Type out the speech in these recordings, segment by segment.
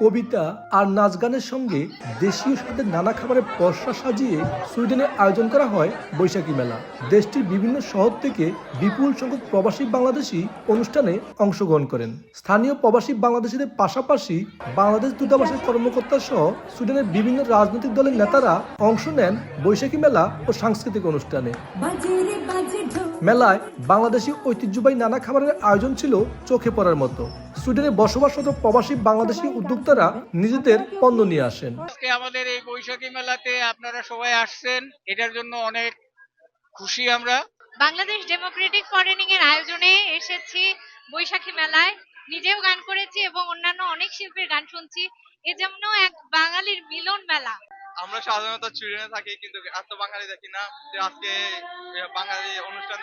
কবিতা আর নাচ গানের সঙ্গে দেশীয় স্বাদের নানা খাবারের পসরা সাজিয়ে সুইডেনে আয়োজন করা হয় বৈশাখী মেলা। দেশটির বিভিন্ন শহর থেকে বিপুল সংখ্যক প্রবাসী বাংলাদেশি অনুষ্ঠানে অংশগ্রহণ করেন। স্থানীয় প্রবাসী বাংলাদেশিদের পাশাপাশি বাংলাদেশ দূতাবাসের কর্মকর্তা সহ সুইডেনের বিভিন্ন রাজনৈতিক দলের নেতারা অংশ নেন বৈশাখী মেলা ও সাংস্কৃতিক অনুষ্ঠানে। মেলায় বাংলাদেশি ঐতিহ্যবাহী নানা খাবারের আয়োজন ছিল চোখে পড়ার মতো। সুইডেনে বসবাসরত প্রবাসী বাংলাদেশি উদ্যোক্তারা নিজেদের পণ্য নিয়ে আসেন। আজকে আমাদের এই বৈশাখী মেলাতে আপনারা সবাই আসছেন, এটার জন্য অনেক খুশি আমরা। বাংলাদেশ ডেমোক্রেটিক ফরেনিং এর আয়োজনে এসেছি বৈশাখী মেলায়, নিজেও গান করেছি এবং অন্যান্য অনেক শিল্পীর গান শুনছি। এ যেন এক বাঙালির মিলন মেলা। আমরা সাধারণত সুইডেনে থাকি, কিন্তু এত বাঙালি দেখি না। আজকে বাঙালি অনুষ্ঠান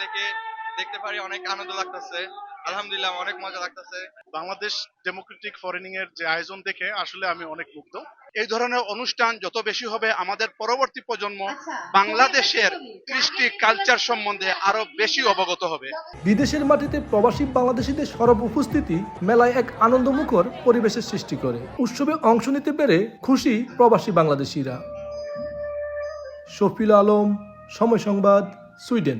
দেখতে পারি, অনেক আনন্দ লাগতেছে। আলহামদুলিল্লাহ, অনেক মজা লাগতেছে। বাংলাদেশ ডেমোক্রেটিক ফরেনিং এর যে আয়োজন দেখে আসলে আমি অনেক মুগ্ধ। এই ধরনের অনুষ্ঠান যত বেশি হবে, আমাদের পরবর্তী প্রজন্ম বাংলাদেশের কৃষ্টি কালচার সম্বন্ধে আরো বেশি অবগত হবে। বিদেশের মাটিতে প্রবাসী বাংলাদেশিদের সরব উপস্থিতি মেলায় এক আনন্দমুখর পরিবেশের সৃষ্টি করে। উৎসবে অংশ নিতে পেরে খুশি প্রবাসী বাংলাদেশিরা। শফিল আলম, সময় সংবাদ, সুইডেন।